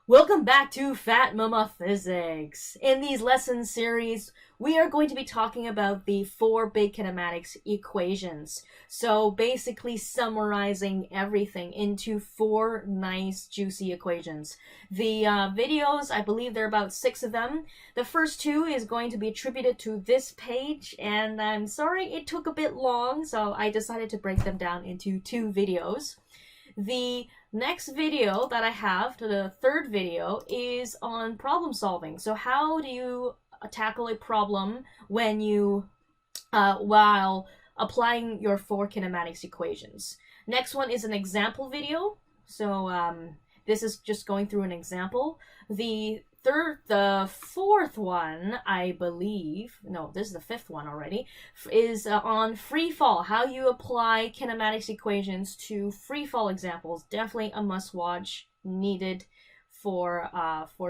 Welcome back to Fat Mama Physics. In these lesson series, we are going to be talking about the four big kinematics equations. So basically summarizing everything into four nice juicy equations. The videos, I believe there are about 6 of them. The first 2 is going to be attributed to this page, and I'm sorry it took a bit long, so I decided to break them down into 2 videos. The next video that I have, the third video, is on problem solving. So how do you tackle a problem when you, while applying your 4 kinematics equations? Next one is an example video. So this is just going through an example. The fourth one, I believe, no, this is the 5th one already, is on free fall. How you apply kinematics equations to free fall examples. Definitely a must watch, needed for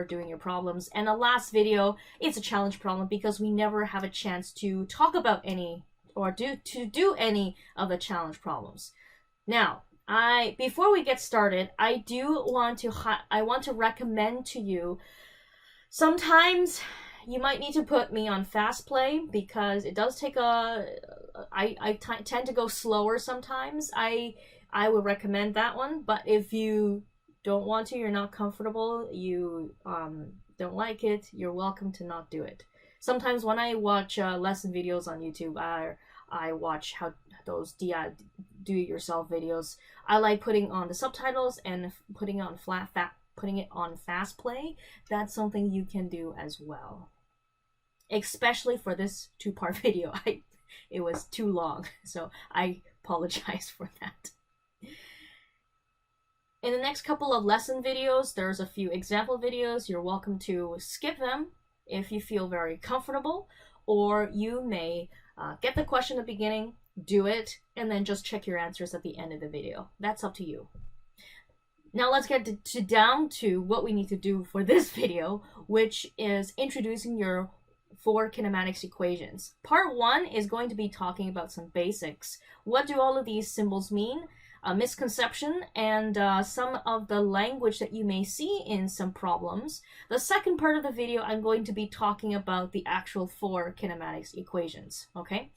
doing your problems. And the last video is a challenge problem because we never have a chance to talk about any or do any of the challenge problems. Now, before we get started, I want to recommend to you. Sometimes you might need to put me on fast play because it does take I tend to go slower sometimes. I would recommend that one, but if you don't want to, you're not comfortable, you don't like it, you're welcome to not do it. Sometimes when I watch lesson videos on YouTube, I watch how those do-it-yourself videos. I like putting on the subtitles and putting it on fast play. That's something you can do as well. Especially for this 2-part video. It was too long, so I apologize for that. In the next couple of lesson videos, there's a few example videos. You're welcome to skip them if you feel very comfortable, or you may get the question at the beginning, do it, and then just check your answers at the end of the video. That's up to you. Now let's get down to what we need to do for this video, which is introducing your 4 kinematics equations. Part 1 is going to be talking about some basics. What do all of these symbols mean? A misconception, and some of the language that you may see in some problems. The second part of the video, I'm going to be talking about the actual 4 kinematics equations, okay?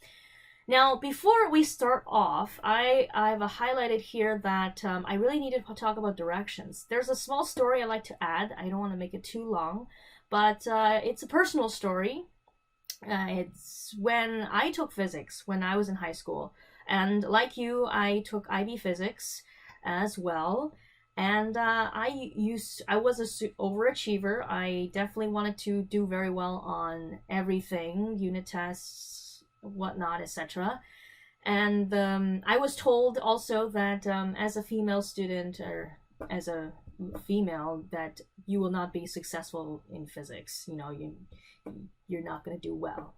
Now, before we start off, I've highlighted here that I really needed to talk about directions. There's a small story I like to add. I don't want to make it too long, but it's a personal story. It's when I took physics when I was in high school. And like you, I took IB physics as well. And I was an overachiever. I definitely wanted to do very well on everything, unit tests, whatnot, etc. And I was told also that as a female student or as a female that you will not be successful in physics. You know, you're not going to do well.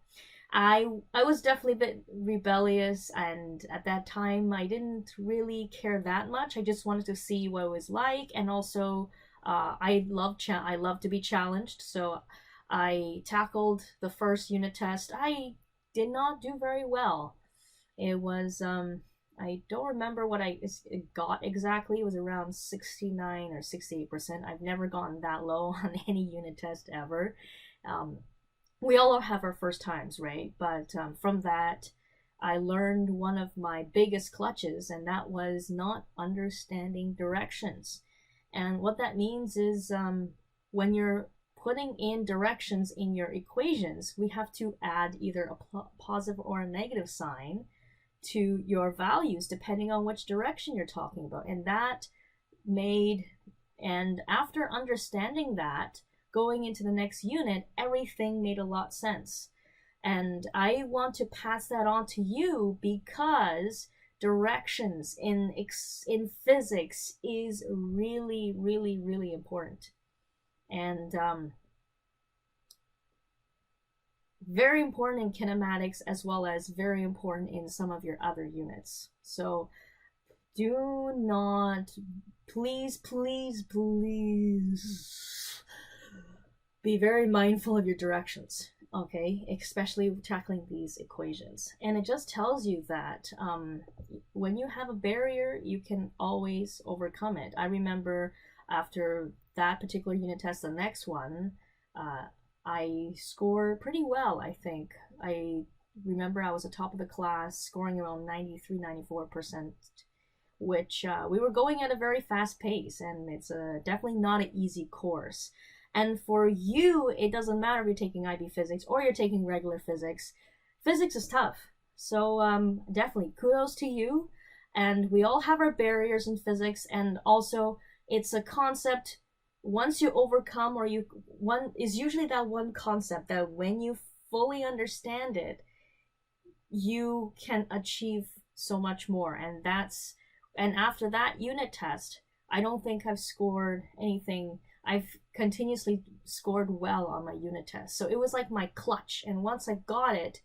I was definitely a bit rebellious, and at that time I didn't really care that much. I just wanted to see what it was like, and also I love to be challenged. So I tackled the first unit test. I did not do very well. It was I don't remember what I got exactly. It was around 69 or 68%. I've never gotten that low on any unit test ever. We all have our first times, right? But from that, I learned one of my biggest clutches, and that was not understanding directions. And what that means is when you're putting in directions in your equations, we have to add either a positive or a negative sign to your values depending on which direction you're talking about. And after understanding that, going into the next unit, everything made a lot of sense. And I want to pass that on to you because directions in physics is really, really, really important. And very important in kinematics as well as very important in some of your other units. So do not, please, please, please be very mindful of your directions, okay? Especially tackling these equations. And it just tells you that when you have a barrier, you can always overcome it. I remember After that particular unit test, the next one, I scored pretty well, I think. I remember I was at top of the class, scoring around 93, 94%, which we were going at a very fast pace, and it's definitely not an easy course. And for you, it doesn't matter if you're taking IB physics or you're taking regular physics. Physics is tough. So definitely kudos to you. And we all have our barriers in physics, and also it's a concept once you overcome, or you one is usually that one concept that when you fully understand it, you can achieve so much more. And after that unit test, I don't think I've scored anything. I've continuously scored well on my unit test. So it was like my clutch. And once I got it,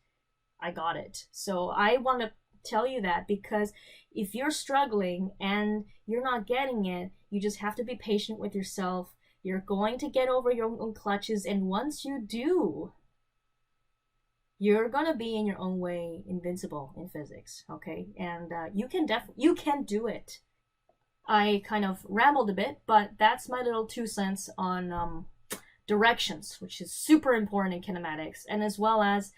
I got it. So I want to tell you that, because if you're struggling and you're not getting it, you just have to be patient with yourself. You're going to get over your own clutches. And once you do, you're going to be in your own way invincible in physics. Okay. And you can do it. I kind of rambled a bit, but that's my little 2 cents on directions, which is super important in kinematics. And as well as,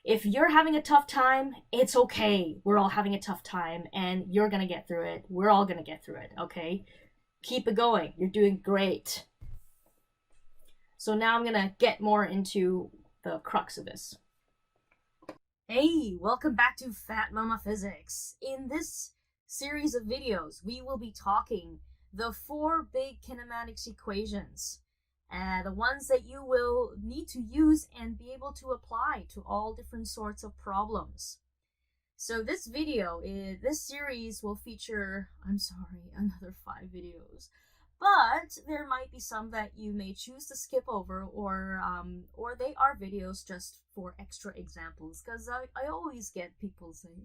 if you're having a tough time, it's okay. We're all having a tough time, and you're going to get through it. We're all going to get through it, okay? Keep it going. You're doing great. So now I'm going to get more into the crux of this. Hey, welcome back to Fat Mama Physics. In this series of videos, we will be talking the 4 big kinematics equations. The ones that you will need to use and be able to apply to all different sorts of problems. So this series will feature, another 5 videos. But there might be some that you may choose to skip over, or they are videos just for extra examples. Because I always get people saying,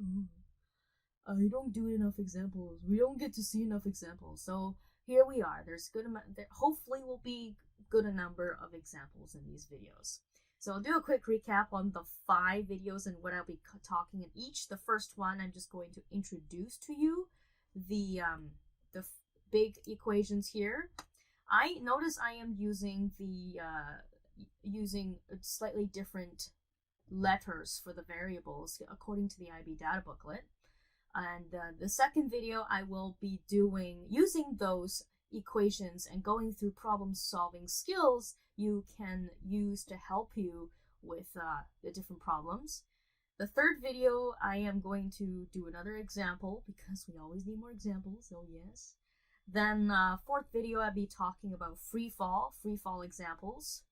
oh, I don't do enough examples. We don't get to see enough examples. So here we are. There's good amount. There hopefully will be good a number of examples in these videos. So I'll do a quick recap on the 5 videos and what I'll be talking in each. The first one, I'm just going to introduce to you the big equations here. I notice I am using using slightly different letters for the variables according to the IB data booklet. And the second video, I will be using those equations and going through problem solving skills you can use to help you with the different problems. The third video, I am going to do another example, because we always need more examples, so yes. Then fourth video, I'll be talking about free fall examples.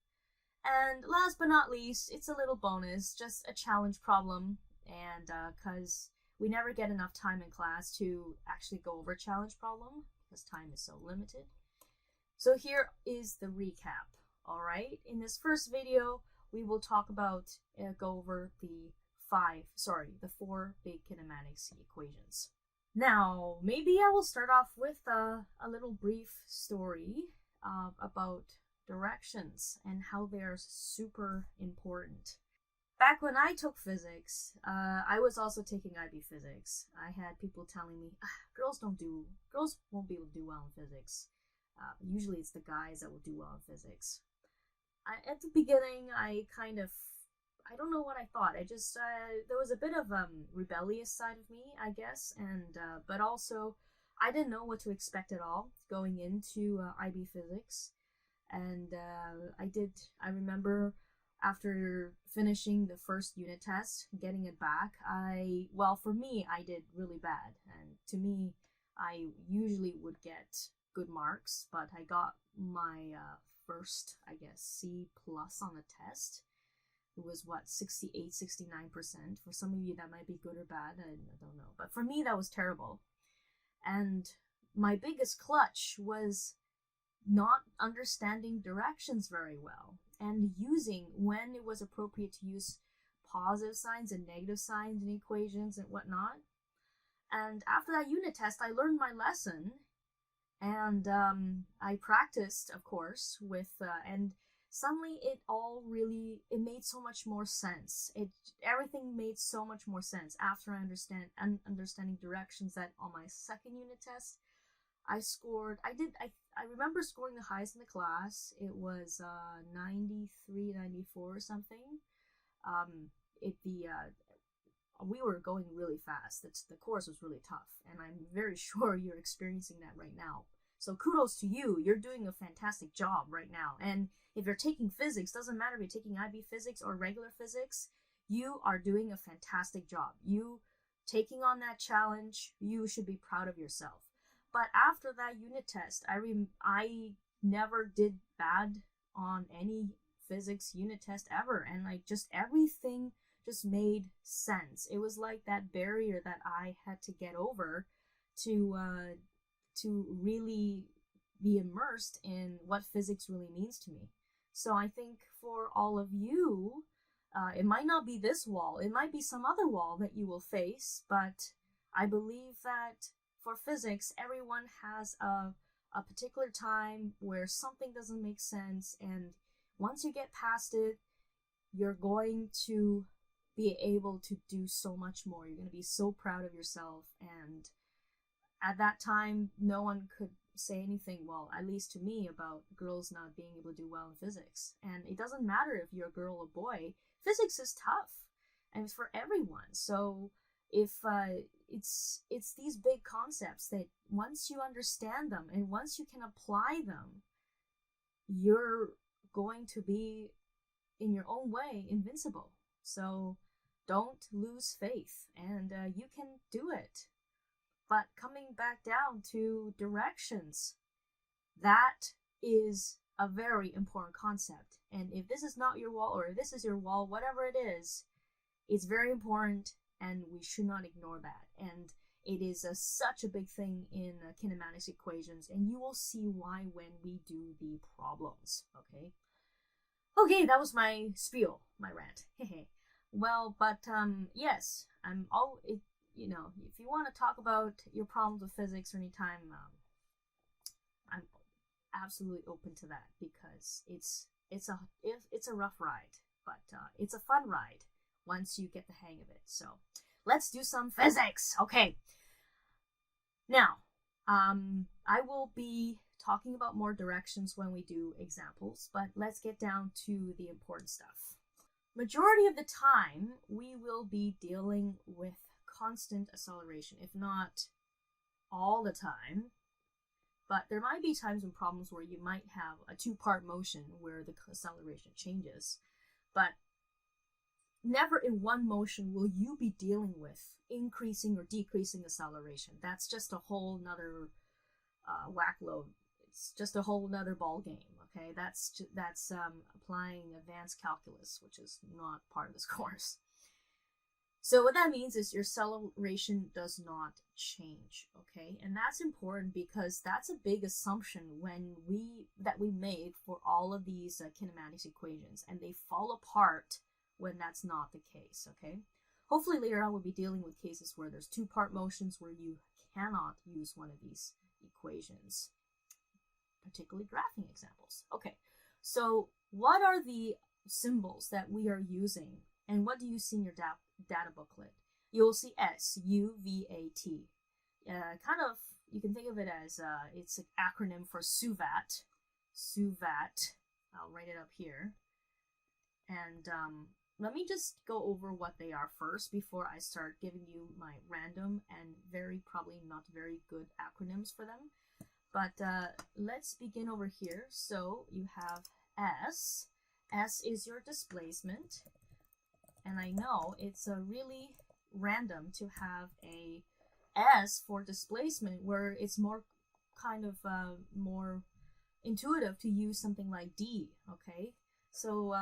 And last but not least, it's a little bonus, just a challenge problem, and because we never get enough time in class to actually go over a challenge problem, because time is so limited. So here is the recap. All right, in this first video, we will talk about, go over the 4 big kinematics equations. Now, maybe I will start off with a little brief story about directions and how they're super important. Back when I took physics, I was also taking IB physics. I had people telling me, girls won't be able to do well in physics. Usually it's the guys that will do well in physics. At the beginning, I don't know what I thought. I just, there was a bit of rebellious side of me, I guess, and but also I didn't know what to expect at all going into IB physics. And I remember after finishing the first unit test, getting it back, for me, I did really bad. And to me, I usually would get good marks, but I got my first, I guess, C plus on the test. It was 68, 69%. For some of you, that might be good or bad. I don't know. But for me, that was terrible. And my biggest clutch was not understanding directions very well, and using, when it was appropriate to use positive signs and negative signs in equations and whatnot. And after that unit test, I learned my lesson, and I practiced, of course, with, and suddenly it made so much more sense. Everything made so much more sense after understanding directions, that on my second unit test, I I remember scoring the highest in the class. It was 93, 94 or something. It the We were going really fast. The course was really tough, and I'm very sure you're experiencing that right now. So kudos to you. You're doing a fantastic job right now. And if you're taking physics, doesn't matter if you're taking IB physics or regular physics, you are doing a fantastic job. You taking on that challenge, you should be proud of yourself. But after that unit test, I never did bad on any physics unit test ever, and like just everything just made sense. It was like that barrier that I had to get over to really be immersed in what physics really means to me. So I think for all of you, it might not be this wall, it might be some other wall that you will face, but I believe that for physics, everyone has a particular time where something doesn't make sense, and once you get past it, you're going to be able to do so much more. You're going to be so proud of yourself, and at that time, no one could say anything, well, at least to me, about girls not being able to do well in physics. And it doesn't matter if you're a girl or boy, physics is tough, and it's for everyone. So if it's these big concepts that once you understand them and once you can apply them, you're going to be, in your own way, invincible. So don't lose faith, and you can do it. But coming back down to directions, that is a very important concept. And if this is not your wall, or if this is your wall, whatever it is, it's very important, and we should not ignore that. And it is such a big thing in kinematics equations, and you will see why when we do the problems, okay? Okay, that was my spiel, my rant. Well, but yes, I'm all, you know, if you want to talk about your problems with physics or anytime, I'm absolutely open to that, because it's a rough ride, but it's a fun ride once you get the hang of it. So let's do some physics. Okay. Now, I will be talking about more directions when we do examples, but let's get down to the important stuff. Majority of the time, we will be dealing with constant acceleration, if not all the time. But there might be times in problems where you might have a two-part motion where the acceleration changes. But never in one motion will you be dealing with increasing or decreasing acceleration. That's just a whole nother whack load. It's just a whole nother ball game. Okay, that's applying advanced calculus, which is not part of this course. So what that means is your acceleration does not change, okay? And that's important because that's a big assumption that we made for all of these kinematics equations, and they fall apart when that's not the case, okay? Hopefully later on we'll be dealing with cases where there's two-part motions where you cannot use one of these equations, particularly graphing examples. Okay, so what are the symbols that we are using, and what do you see in your data booklet? You'll see SUVAT. Kind of, you can think of it as it's an acronym for SUVAT. SUVAT. I'll write it up here. And let me just go over what they are first before I start giving you my random and probably not very good acronyms for them. But let's begin over here. So you have S. S is your displacement. And I know it's really random to have a S for displacement where it's more kind of more intuitive to use something like D, okay? So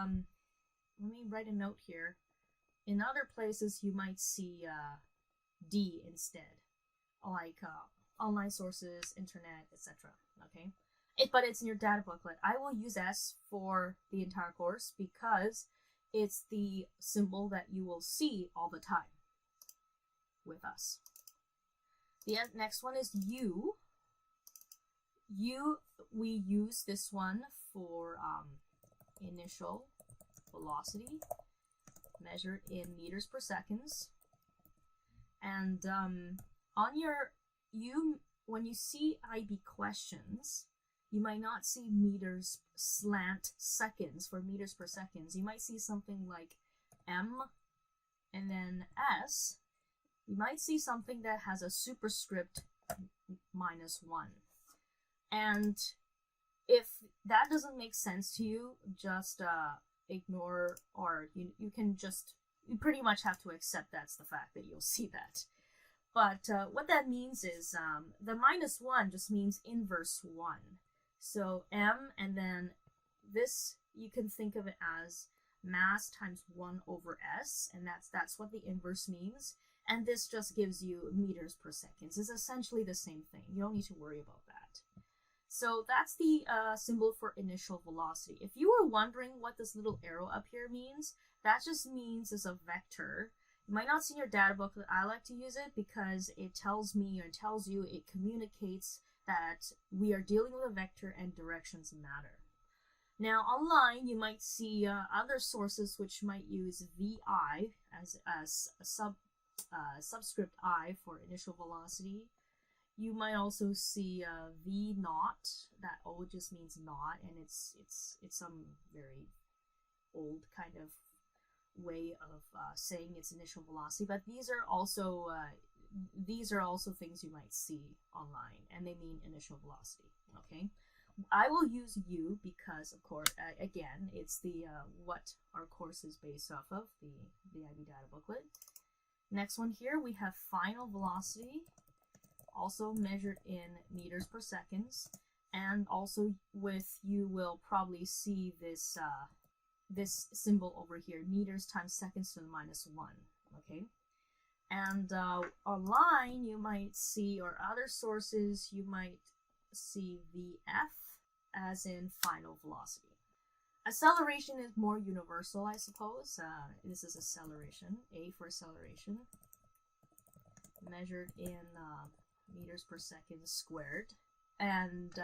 let me write a note here. In other places you might see D instead, like online sources, internet, etc. Okay, but it's in your data booklet. I will use S for the entire course because it's the symbol that you will see all the time with us. The next one is U. U, we use this one for initial velocity measured in meters per seconds. And on your when you see IB questions, you might not see meters slant seconds for meters per seconds. You might see something like M and then S. You might see something that has a superscript -1. And if that doesn't make sense to you, just ignore, or you can just, you pretty much have to accept that's the fact that you'll see that. But what that means is the -1 just means inverse 1. So M, and then this, you can think of it as mass times 1 over S, and that's what the inverse means. And this just gives you meters per second. It's essentially the same thing. You don't need to worry about that. So that's the symbol for initial velocity. If you were wondering what this little arrow up here means, that just means it's a vector. You might not see in your data book, but I like to use it because it tells me, or tells you, it communicates that we are dealing with a vector and directions matter. Now online you might see other sources which might use VI as a subscript I for initial velocity. You might also see V naught. That O just means not, and it's some very old kind of way of saying its initial velocity. But these are also things you might see online, and they mean initial velocity. Okay, I will use U because, of course, again, it's the what our course is based off of, the IB data booklet. Next one here, we have final velocity, also measured in meters per seconds, and also with, you will probably see this this symbol over here, meters times seconds to the -1. Okay, and online you might see, or other sources you might see VF as in final velocity. Acceleration is more universal, I suppose. This is acceleration, A for acceleration, measured in meters per second squared. And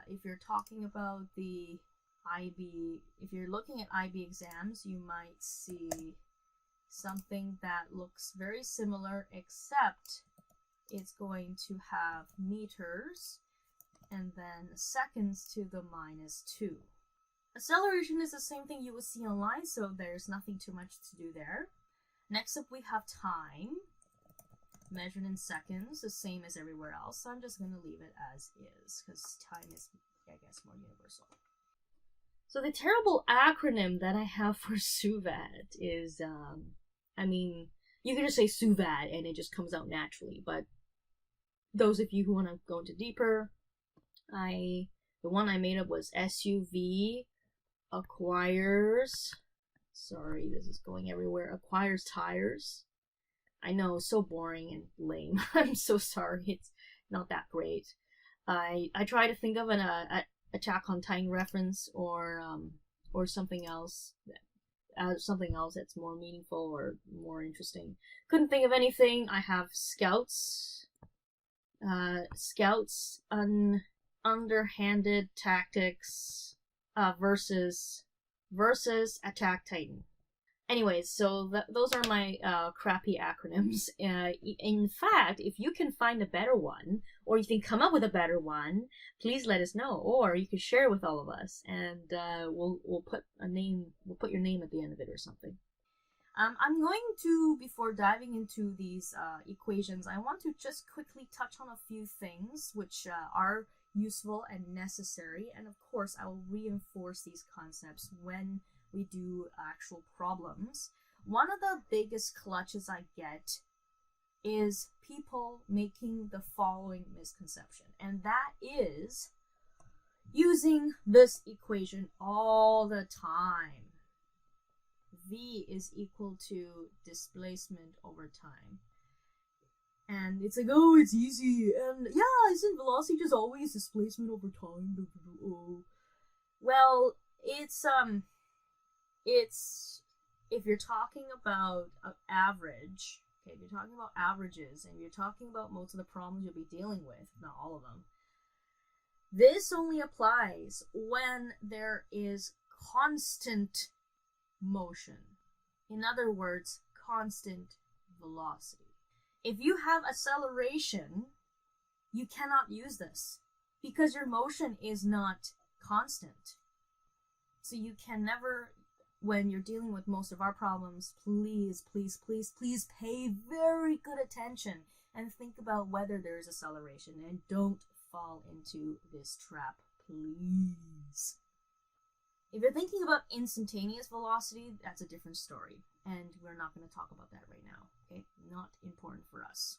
if you're talking about the IB, if you're looking at IB exams, you might see something that looks very similar, except it's going to have meters and then seconds to the -2. Acceleration is the same thing you would see online, so there's nothing too much to do there. Next up we have time, measured in seconds, the same as everywhere else. So I'm just going to leave it as is, because time is, I guess, more universal. So the terrible acronym that I have for SUVAD is, I mean, you can just say SUVAD and it just comes out naturally, but those of you who want to go into deeper, the one I made up was SUV acquires, sorry, this is going everywhere, acquires tires. I know, so boring and lame. I'm so sorry, it's not that great. I try to think of an Attack on Titan reference, or something else that's more meaningful or more interesting. Couldn't think of anything. I have Scouts, underhanded tactics versus Attack Titan. Anyways, so those are my crappy acronyms. In fact, if you can find a better one, or you can come up with a better one, please let us know, or you can share it with all of us, and we'll put your name at the end of it or something. I'm going to, before diving into these equations, I want to just quickly touch on a few things which are useful and necessary, and of course I will reinforce these concepts when we do actual problems. One of the biggest clutches I get is people making the following misconception, and that is using this equation all the time. V is equal to displacement over time. And it's like, oh, it's easy, and yeah, isn't velocity just always displacement over time? Well, it's if you're talking about average, okay, if you're talking about averages, and you're talking about most of the problems you'll be dealing with, not all of them, this only applies when there is constant motion. In other words, constant velocity. If you have acceleration, you cannot use this, because your motion is not constant. So you can never, when you're dealing with most of our problems, please pay very good attention and think about whether there is acceleration, and don't fall into this trap, please. If you're thinking about instantaneous velocity, that's a different story, and we're not going to talk about that right now, okay? Not important for us.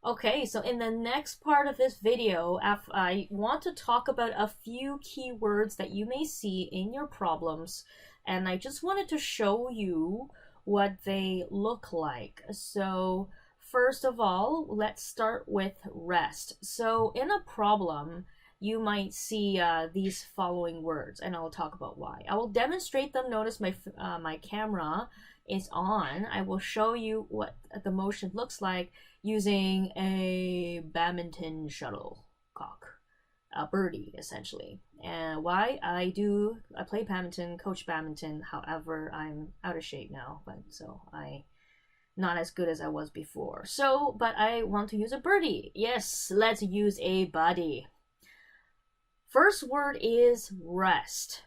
Okay, so in the next part of this video, I want to talk about a few keywords that you may see in your problems, and I just wanted to show you what they look like. So first of all, let's start with rest. So in a problem, you might see these following words, and I'll talk about why. I will demonstrate them. Notice my camera is on. I will show you what the motion looks like using a badminton shuttlecock, a birdie essentially. And why? I play badminton, coach badminton. However, I'm out of shape now, but so I not as good as I was before. So, but I want to use a birdie. Yes, let's use a birdie. First word is rest.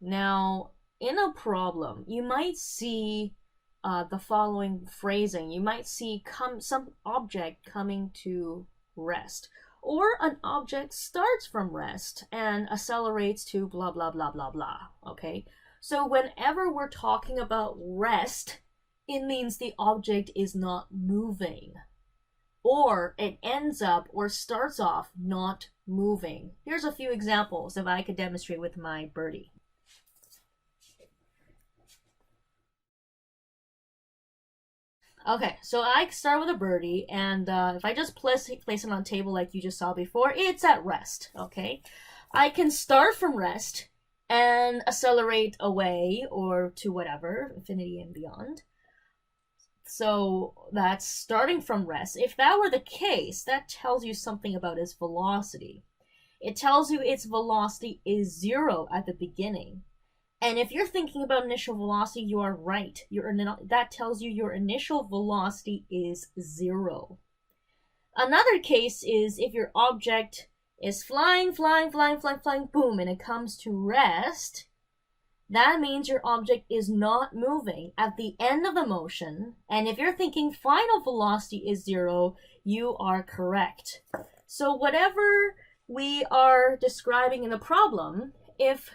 Now, in a problem, you might see the following phrasing. You might see some object coming to rest, or an object starts from rest and accelerates to blah, blah, blah, blah, blah, okay? So whenever we're talking about rest, it means the object is not moving, or it ends up or starts off not moving. Here's a few examples if I could demonstrate with my birdie. Okay, so I start with a birdie, and if I just place it on a table like you just saw before, it's at rest, okay? I can start from rest and accelerate away or to whatever, infinity and beyond. So that's starting from rest. If that were the case, that tells you something about its velocity. It tells you its velocity is 0 at the beginning. And if you're thinking about initial velocity, you are right. That tells you your initial velocity is 0. Another case is if your object is flying, boom, and it comes to rest, that means your object is not moving at the end of the motion. And if you're thinking final velocity is 0, you are correct. So whatever we are describing in the problem, if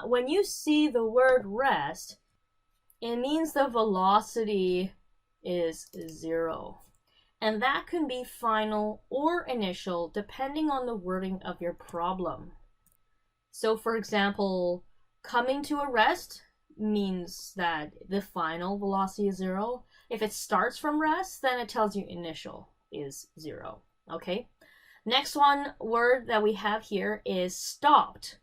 when you see the word rest, it means the velocity is 0. And that can be final or initial depending on the wording of your problem. So for example, coming to a rest means that the final velocity is 0. If it starts from rest, then it tells you initial is 0. Okay? Next word that we have here is stopped.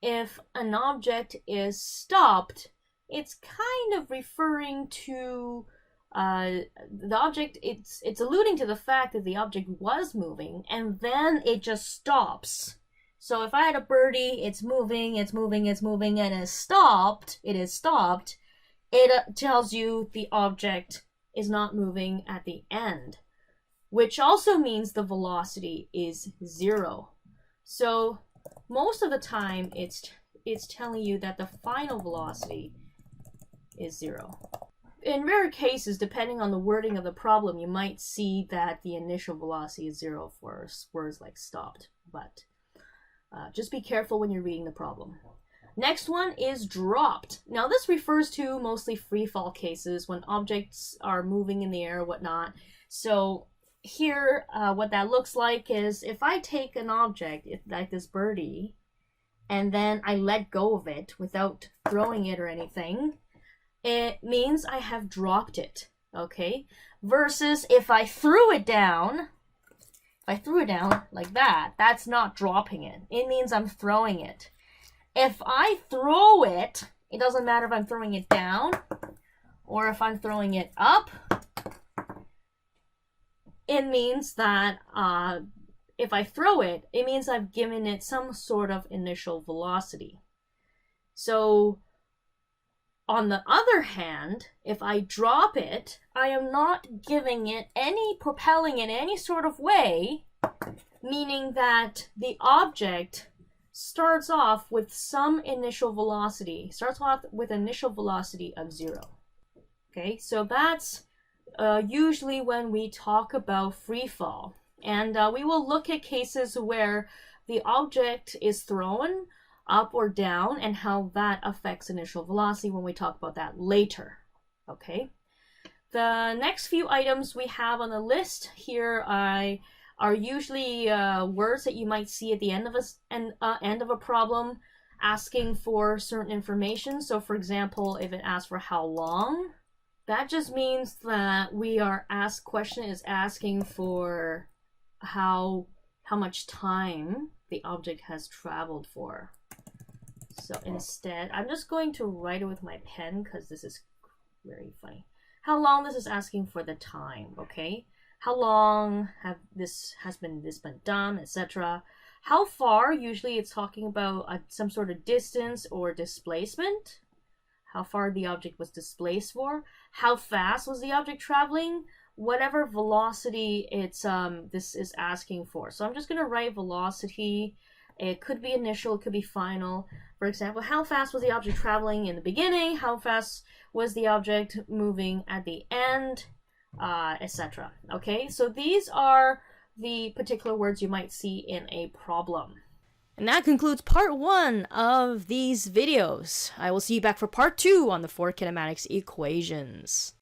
If an object is stopped, it's kind of referring to the object, it's alluding to the fact that the object was moving and then it just stops. So if I had a birdie, it's moving, and it is stopped, it tells you the object is not moving at the end, which also means the velocity is 0. So most of the time, it's telling you that the final velocity is 0. In rare cases, depending on the wording of the problem, you might see that the initial velocity is 0 for words like stopped, but just be careful when you're reading the problem. Next one is dropped. Now this refers to mostly free fall cases when objects are moving in the air or whatnot. So here, what that looks like is if I take an object, like this birdie, and then I let go of it without throwing it or anything, it means I have dropped it, okay? Versus if I threw it down like that, that's not dropping it. It means I'm throwing it. If I throw it, it doesn't matter if I'm throwing it down or if I'm throwing it up. It means that if I throw it, it means I've given it some sort of initial velocity. So on the other hand, if I drop it, I am not giving it propelling in any sort of way, meaning that the object starts off with some initial velocity, of 0. Okay, so that's usually when we talk about free fall. And we will look at cases where the object is thrown up or down and how that affects initial velocity when we talk about that later. Okay. The next few items we have on the list here are usually words that you might see at the end of a problem asking for certain information. So for example, if it asks for how long, that just means that question is asking for how much time the object has traveled for. So instead, I'm just going to write it with my pen because this is very funny. How long this is asking for the time, okay? How long has been done, etc. How far, usually it's talking about some sort of distance or displacement. How far the object was displaced for. How fast was the object traveling? Whatever velocity this is asking for. So I'm just going to write velocity. It could be initial, it could be final. For example, how fast was the object traveling in the beginning? How fast was the object moving at the end? Etc. Okay, so these are the particular words you might see in a problem. And that concludes part 1 of these videos. I will see you back for part 2 on the 4 kinematics equations.